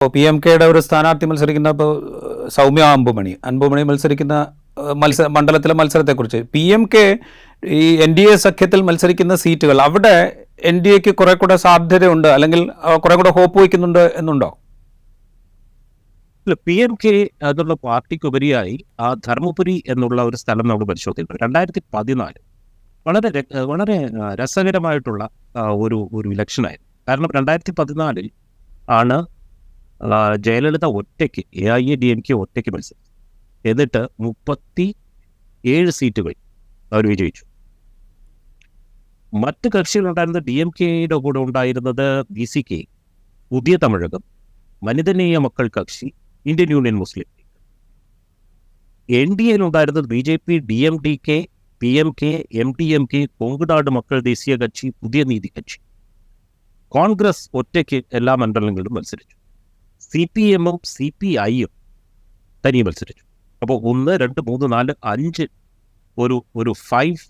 ഇപ്പോൾ P M കെയുടെ ഒരു സ്ഥാനാർത്ഥി മത്സരിക്കുന്ന ഇപ്പോൾ സൗമ്യ അൻപുമണി മത്സരിക്കുന്ന മണ്ഡലത്തിലെ മത്സരത്തെക്കുറിച്ച് പി എം കെ ഈ എൻ ഡി എ സഖ്യത്തിൽ മത്സരിക്കുന്ന സീറ്റുകൾ അവിടെ എൻ ഡി എക്ക് കുറെ കൂടെ സാധ്യതയുണ്ട്, അല്ലെങ്കിൽ കുറെ കൂടെ ഹോപ്പ് വയ്ക്കുന്നുണ്ട് എന്നുണ്ടോ? പി എം കെ എന്നുള്ള പാർട്ടിക്കുപരിയായി ആ ധർമ്മപുരി എന്നുള്ള ഒരു സ്ഥലം നമ്മൾ പരിശോധിക്കണം. 2014 വളരെ വളരെ രസകരമായിട്ടുള്ള ഒരു ഇലക്ഷനായിരുന്നു. കാരണം 2014 ആണ് ജയലളിത ഒറ്റയ്ക്ക് AIADMK ഒറ്റയ്ക്ക് മത്സരിച്ചു. എന്നിട്ട് 37 സീറ്റുകൾ അവർ വിജയിച്ചു. മറ്റ് കക്ഷികളുണ്ടായിരുന്നത് DMKയുടെ കൂടെ ഉണ്ടായിരുന്നത് BCK, പുതിയ തമിഴകം, മനിതനേയ മക്കൾ കക്ഷി, ഇന്ത്യൻ യൂണിയൻ മുസ്ലിം ലീഗ്. NDA ഉണ്ടായിരുന്നത് BJP, DMDK, PMK, MDMK, Kongunadu മക്കൾ ദേശീയ കക്ഷി, പുതിയ നീതി കക്ഷി. കോൺഗ്രസ് ഒറ്റയ്ക്ക് എല്ലാ മണ്ഡലങ്ങളിലും മത്സരിച്ചു. CPM-ഉം CPI-യും തനിയെ മത്സരിച്ചു. അപ്പോൾ 1, 2, 3, 4, 5 ഒരു 5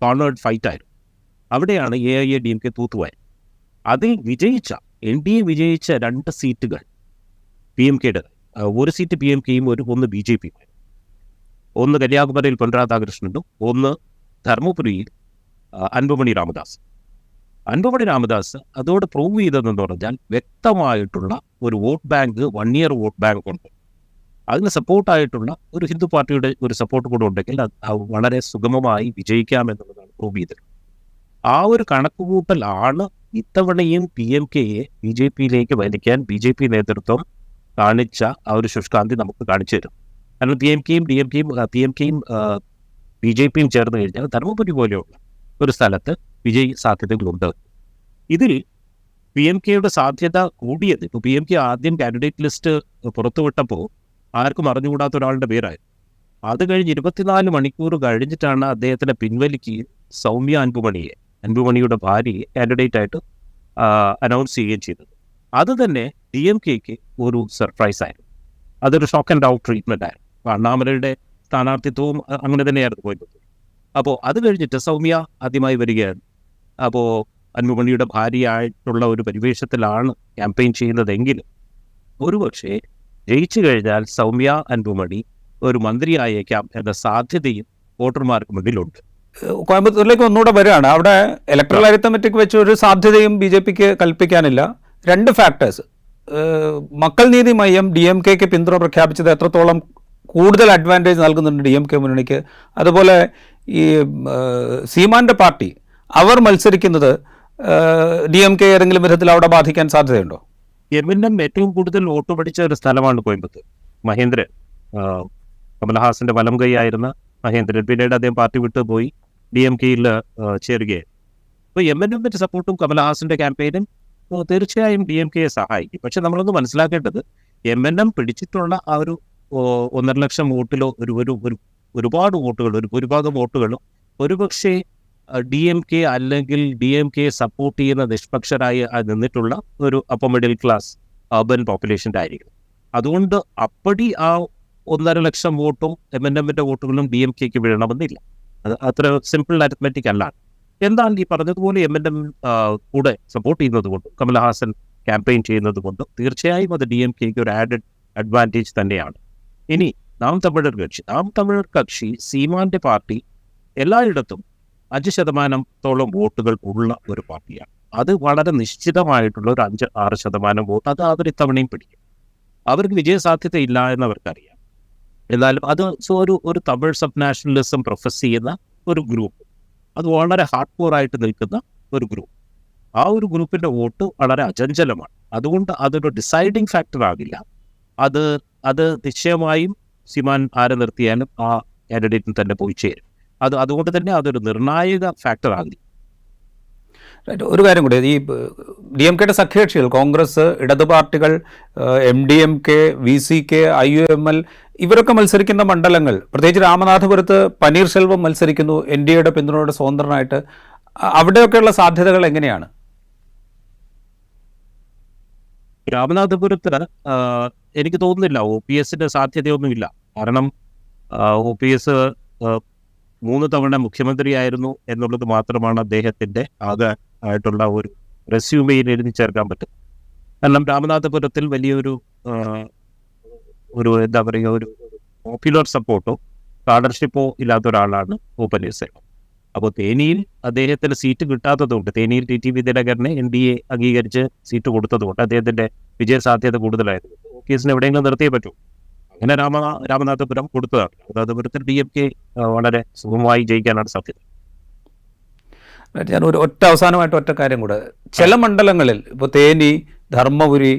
കോർണേഡ് ഫൈറ്റായിരുന്നു. അവിടെയാണ് AIADMK തൂത്തുപോയത്. അതിൽ വിജയിച്ച NDA വിജയിച്ച 2 സീറ്റുകൾ PMKയുടെ, ഒരു സീറ്റ് PMKയും 1 BJPയും. ഒന്ന് കന്യാകുമാരിയിൽ പൊൻ രാധാകൃഷ്ണനും, ഒന്ന് ധർമ്മപുരിയിൽ അൻപുമണി രാമദാസ് അതോടെ പ്രൂവ് ചെയ്തതെന്ന് പറഞ്ഞാൽ വ്യക്തമായിട്ടുള്ള ഒരു vote bank, 1 year vote bank ഉണ്ട്. അതിന് സപ്പോർട്ടായിട്ടുള്ള ഒരു ഹിന്ദു പാർട്ടിയുടെ ഒരു സപ്പോർട്ട് കൂടെ ഉണ്ടെങ്കിൽ അത് വളരെ സുഗമമായി വിജയിക്കാമെന്നുള്ളതാണ് പ്രൂവ് ചെയ്തത്. ആ ഒരു കണക്കുകൂട്ടലാണ് ഇത്തവണയും PMKയെ BJPയിലേക്ക് വലിക്കാൻ BJP നേതൃത്വം കാണിച്ച ആ ഒരു ശുഷ്കാന്തി നമുക്ക് കാണിച്ചു തരും. കാരണം PMKയും BJPയും ചേർന്ന് കഴിഞ്ഞാൽ ധർമ്മപുരി പോലെയുള്ള ഒരു സ്ഥലത്ത് വിജയ സാധ്യതകളുണ്ട്. ഇതിൽ PMKയുടെ സാധ്യത കൂടിയത്, ഇപ്പോൾ PMK ആദ്യം കാൻഡിഡേറ്റ് ലിസ്റ്റ് പുറത്തുവിട്ടപ്പോൾ ആർക്കും അറിഞ്ഞുകൂടാത്ത ഒരാളുടെ പേരായിരുന്നു. അത് കഴിഞ്ഞ് 24 മണിക്കൂർ കഴിഞ്ഞിട്ടാണ് അദ്ദേഹത്തിനെ പിൻവലിക്കുകയും സൗമ്യ അൻപുമണിയുടെ ഭാര്യയെ കാൻഡിഡേറ്റായിട്ട് അനൗൺസ് ചെയ്യുകയും ചെയ്തത്. അത് തന്നെ DMKക്ക് ഒരു സർപ്രൈസ് ആയിരുന്നു. അതൊരു ഷോക്ക് ആൻഡ് ഔട്ട് ട്രീറ്റ്മെൻ്റ് ആയിരുന്നു. അണ്ണാമലയുടെ സ്ഥാനാർത്ഥിത്വവും അങ്ങനെ തന്നെയായിരുന്നു പോയത്. അപ്പോൾ അത് കഴിഞ്ഞിട്ട് സൗമ്യ ആദ്യമായി വരികയാണ്. അപ്പോൾ അൻപുമണിയുടെ ഭാര്യയായിട്ടുള്ള ഒരു പരിവേഷത്തിലാണ് ക്യാമ്പയിൻ ചെയ്യുന്നതെങ്കിലും ഒരുപക്ഷെ ജയിച്ചു കഴിഞ്ഞാൽ സൗമ്യ അൻപുമണി ഒരു മന്ത്രിയായേക്കാം എന്ന സാധ്യതയും വോട്ടർമാർക്ക് മുന്നിലുണ്ട്. കോയമ്പത്തൂരിലേക്ക് ഒന്നുകൂടെ വരികയാണ്. അവിടെ ഇലക്ട്രൽ അരിത്തമെറ്റിക് വെച്ച് ഒരു സാധ്യതയും BJPക്ക് കൽപ്പിക്കാനില്ല. 2 ഫാക്ടേഴ്സ്. മക്കൾ നീതി മയ്യം DMKക്ക് പിന്തുണ പ്രഖ്യാപിച്ചത് എത്രത്തോളം കൂടുതൽ അഡ്വാൻറ്റേജ് നൽകുന്നുണ്ട് DMK മുന്നണിക്ക്. അതുപോലെ ഈ സീമാൻ്റെ പാർട്ടി അവർ മത്സരിക്കുന്നത് DMK ഏതെങ്കിലും വിധത്തിൽ അവിടെ ബാധിക്കാൻ സാധ്യതയുണ്ടോ? എമിനം ഏറ്റവും കൂടുതൽ വോട്ട് പഠിച്ച ഒരു സ്ഥലമാണ് കോയമ്പത്തൂർ. മഹേന്ദ്രൻ, കമൽഹാസന്റെ വലം കൈയായിരുന്ന മഹേന്ദ്രൻ, പിന്നീട് അദ്ദേഹം പാർട്ടി വിട്ട് പോയി DMKയിൽ ചേരുകയായിരുന്നു. അപ്പോൾ MNMന്റെ സപ്പോർട്ടും കമൽഹാസന്റെ ക്യാമ്പയിനും തീർച്ചയായും DMKയെ സഹായിക്കും. പക്ഷെ നമ്മളൊന്ന് മനസ്സിലാക്കേണ്ടത്, MNM പിടിച്ചിട്ടുള്ള ആ ഒരു 1.5 ലക്ഷം വോട്ടിലോ ഒരുപാട് വോട്ടുകൾ, ഒരു ഭൂരിഭാഗം വോട്ടുകളും ഒരുപക്ഷെ DMK അല്ലെങ്കിൽ DMKയെ സപ്പോർട്ട് ചെയ്യുന്ന നിഷ്പക്ഷരായി നിന്നിട്ടുള്ള ഒരു അപ്പർ മിഡിൽ ക്ലാസ് അർബൻ പോപ്പുലേഷൻ്റെ ആയിരിക്കും. അതുകൊണ്ട് അപ്പടി ആ 1.5 ലക്ഷം വോട്ടും MNMന്റെ വോട്ടുകളും DMKക്ക് വീഴണമെന്നില്ല. അത് അത്ര സിമ്പിൾ അരിത്മെറ്റിക് അല്ല. എന്നാൽ ഈ പറഞ്ഞതുപോലെ MNM കൂടെ സപ്പോർട്ട് ചെയ്യുന്നത് കൊണ്ടും കമൽഹാസൻ ക്യാമ്പയിൻ ചെയ്യുന്നത് കൊണ്ടും തീർച്ചയായും അത് DMKക്ക് ഒരു ആഡഡ് അഡ്വാൻറ്റേജ് തന്നെയാണ്. ഇനി നാം തമിഴർ കക്ഷി സീമാന്റെ പാർട്ടി എല്ലായിടത്തും 5% വോട്ടുകൾ ഉള്ള ഒരു പാർട്ടിയാണ്. അത് വളരെ നിശ്ചിതമായിട്ടുള്ള ഒരു 5-6% വോട്ട് അത് അവർ ഇത്തവണയും പിടിക്കും. അവർക്ക് വിജയസാധ്യത ഇല്ല എന്നവർക്കറിയാം. എന്നാലും അത് ഒരു തമിഴ് സബ് നാഷണലിസം പ്രൊഫസ് ചെയ്യുന്ന ഒരു ഗ്രൂപ്പ്, അത് വളരെ ഹാർഡ് കോർ ആയിട്ട് നിൽക്കുന്ന ഒരു ഗ്രൂപ്പ്. ആ ഒരു ഗ്രൂപ്പിൻ്റെ വോട്ട് വളരെ അചഞ്ചലമാണ്. അതുകൊണ്ട് അതൊരു ഡിസൈഡിങ് ഫാക്ടർ ആകില്ല. അത് നിശ്ചയമായും സീമാൻ ആരെ നിർത്തിയാലും ആ കാൻഡിഡേറ്റിന് തന്നെ പോയി ചേരും. അതുകൊണ്ട് തന്നെ അതൊരു നിർണായക ഫാക്ടർ ആകില്ല. ഒരു കാര്യം കൂടി, ഈ DMKയുടെ സഖ്യകക്ഷികൾ കോൺഗ്രസ്, ഇടതു പാർട്ടികൾ, MDMK, VCK, IUML ഇവരൊക്കെ മത്സരിക്കുന്ന മണ്ഡലങ്ങൾ, പ്രത്യേകിച്ച് രാമനാഥപുരത്ത് പനീർശെൽവം മത്സരിക്കുന്നു NDAയുടെ പിന്തുണയുടെ സ്വതന്ത്രനായിട്ട്. അവിടെയൊക്കെയുള്ള സാധ്യതകൾ എങ്ങനെയാണ്? രാമനാഥപുരത്ത് എനിക്ക് തോന്നുന്നില്ല OPSന്റെ സാധ്യതയൊന്നുമില്ല. കാരണം OPS 3 തവണ മുഖ്യമന്ത്രിയായിരുന്നു എന്നുള്ളത് മാത്രമാണ് അദ്ദേഹത്തിൻ്റെ ആകെ ആയിട്ടുള്ള ഒരു റെസ്യൂമെയിൽ എഴുതി ചേർക്കാൻ പറ്റും. കാരണം രാമനാഥപുരത്തിൽ വലിയൊരു ഒരു എന്താ പറയുക ഒരു പോപ്പുലർ സപ്പോർട്ടോ ലീഡർഷിപ്പോ ഇല്ലാത്ത ഒരാളാണ് ഒ പന്നീർസെൽവം. അപ്പോൾ തേനിയിൽ അദ്ദേഹത്തിന് സീറ്റ് കിട്ടാത്തതുകൊണ്ട്, തേനിയിൽ ടി ദിനകരനെ NDA അംഗീകരിച്ച് സീറ്റ് കൊടുത്തതുകൊണ്ട് അദ്ദേഹത്തിന്റെ വിജയ സാധ്യത കൂടുതലായിരുന്നു. OPS എവിടെയെങ്കിലും നിർത്തിയേ പറ്റൂ. അങ്ങനെ രാമനാഥപുരം കൊടുത്തതാണ്. രാമനാഥപുരത്തിൽ DMK വളരെ സുഗമമായി ജയിക്കാനാണ് സാധ്യത. ഞാൻ അവസാനമായിട്ട് ഒറ്റ കാര്യം കൂടെ, ചില മണ്ഡലങ്ങളിൽ ഇപ്പോൾ തേനി, ധർമ്മപുരി,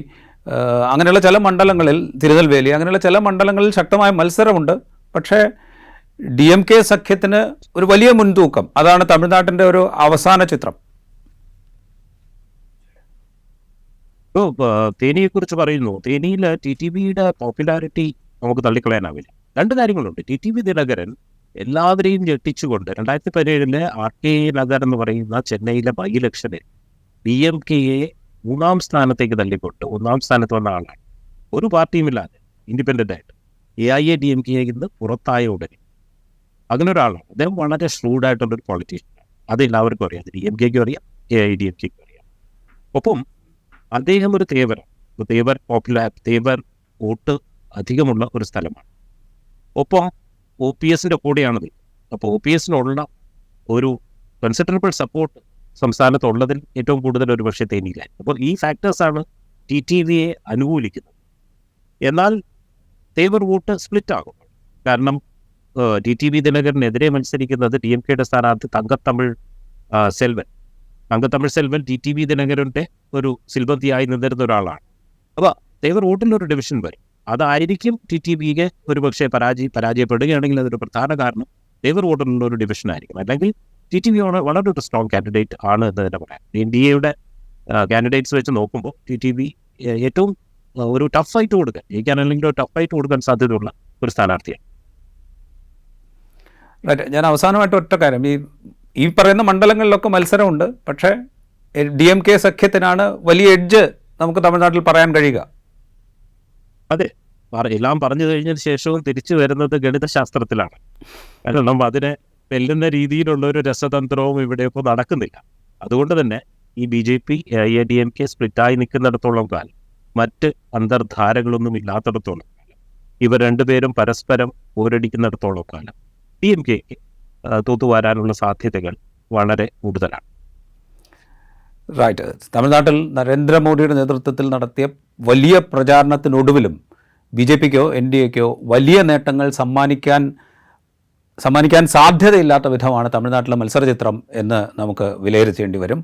അങ്ങനെയുള്ള ചില മണ്ഡലങ്ങളിൽ, തിരുനെൽവേലി, അങ്ങനെയുള്ള ചില മണ്ഡലങ്ങളിൽ ശക്തമായ മത്സരമുണ്ട്. പക്ഷേ DMK സഖ്യത്തിന് ഒരു വലിയ മുൻതൂക്കം. അതാണ് തമിഴ്നാട്ടിൻ്റെ ഒരു അവസാന ചിത്രം. ഇപ്പോൾ തേനിയെ കുറിച്ച് പറയുന്നു. തേനിയിൽ TTVയുടെ പോപ്പുലാരിറ്റി നമുക്ക് തള്ളിക്കളയാനാവില്ല. രണ്ട് കാര്യങ്ങളുണ്ട്. TTV ദിനകരൻ എല്ലാവരെയും ഞെട്ടിച്ചുകൊണ്ട് 2017 RK നഗർ എന്ന് പറയുന്ന ചെന്നൈയിലെ ബൈ ഇലക്ഷനിൽ DMKയെ 3ാം സ്ഥാനത്തേക്ക് തള്ളിക്കൊണ്ട് 1ാം സ്ഥാനത്ത് വന്ന ആളാണ്. ഒരു പാർട്ടിയുമില്ലാതെ ഇൻഡിപെൻഡൻ്റ് ആയിട്ട് AIADMKയിൽ നിന്ന് പുറത്തായ ഉടനെ അങ്ങനെ ഒരാളാണ്. അദ്ദേഹം വളരെ ഷ്രൂഡായിട്ടുള്ളൊരു പൊളിറ്റീഷ്യനാണ്. അത് എല്ലാവർക്കും അറിയാം. DMKയ്ക്കും അറിയാം, AIADMKയ്ക്കും അറിയാം. ഒപ്പം അദ്ദേഹം ഒരു തേവർ വോട്ട് അധികമുള്ള ഒരു സ്ഥലമാണ്. ഒപ്പം OPSന്റെ കൂടെയാണത്. അപ്പോൾ OPSനുള്ള ഒരു കൺസിഡറബിൾ സപ്പോർട്ട് സംസ്ഥാനത്തുള്ളതിൽ ഏറ്റവും കൂടുതൽ ഒരു പക്ഷേ തേനിയിലായിരുന്നു. അപ്പോൾ ഈ ഫാക്ടേഴ്സാണ് TTVയെ അനുകൂലിക്കുന്നത്. എന്നാൽ തേവർ വോട്ട് സ്പ്ലിറ്റ് ആകും. കാരണം TTV ദിനകരനെതിരെ മത്സരിക്കുന്നത് DMKയുടെ സ്ഥാനാർത്ഥി തങ്കത്തമിഴ് സെൽവൻ TTV ദിനകരൻ്റെ ഒരു സിൽവന്തിയായി നിന്നിരുന്ന ഒരാളാണ്. അപ്പോൾ തേവർ വോട്ടിൻ്റെ ഡിവിഷൻ വരും. അതായിരിക്കും TTVയെ ഒരു പക്ഷേ പരാജയപ്പെടുകയാണെങ്കിൽ അതൊരു പ്രധാന കാരണം തേവർ വോട്ടിനുള്ള ഒരു ഡിവിഷൻ ആയിരിക്കും. അല്ലെങ്കിൽ TTV വളരെ ഒരു സ്ട്രോങ് കാൻഡിഡേറ്റ് ആണ് എന്ന് തന്നെ പറയാം. NDAയുടെ കാൻഡിഡേറ്റ്സ് വെച്ച് നോക്കുമ്പോൾ TTV ഏറ്റവും ഒരു ടഫ് ഫൈറ്റ് കൊടുക്കാൻ, ജയിക്കാനല്ലെങ്കിൽ ഒരു ടഫ് ഫൈറ്റ് കൊടുക്കാൻ സാധ്യതയുള്ള ഒരു സ്ഥാനാർത്ഥിയാണ്. ഞാൻ അവസാനമായിട്ട് ഒറ്റ കാര്യം, ഈ പറയുന്ന മണ്ഡലങ്ങളിലൊക്കെ മത്സരമുണ്ട്. പക്ഷേ DMK സഖ്യത്തിനാണ് വലിയ എഡ്ജ് നമുക്ക് തമിഴ്നാട്ടിൽ പറയാൻ കഴിയുക. അതെ, എല്ലാം പറഞ്ഞു കഴിഞ്ഞതിന് ശേഷവും തിരിച്ചു വരുന്നത് ഗണിതശാസ്ത്രത്തിലാണ്. കാരണം അതിനെ വെല്ലുന്ന രീതിയിലുള്ള ഒരു രസതന്ത്രവും ഇവിടെയൊക്കെ നടക്കുന്നില്ല. അതുകൊണ്ട് തന്നെ ഈ BJP AIADMK സ്പ്ലിറ്റായി നിൽക്കുന്നിടത്തോളം കാലം, മറ്റ് അന്തർധാരകളൊന്നും ഇല്ലാത്തിടത്തോളം കാലം, ഇവർ രണ്ടുപേരും പരസ്പരം പോരടിക്കുന്നിടത്തോളം കാലം DMKക്ക് തൂത്തുവാരാനുള്ള സാധ്യതകൾ വളരെ കൂടുതലാണ്. റൈറ്റ്. തമിഴ്നാട്ടിൽ നരേന്ദ്രമോദിയുടെ നേതൃത്വത്തിൽ നടത്തിയ വലിയ പ്രചാരണത്തിനൊടുവിലും BJPക്കോ NDAക്കോ വലിയ നേട്ടങ്ങൾ സമ്മാനിക്കാൻ സാധ്യതയില്ലാത്ത വിധമാണ് തമിഴ്നാട്ടിലെ മത്സരചിത്രം എന്ന് നമുക്ക് വിലയിരുത്തേണ്ടി വരും.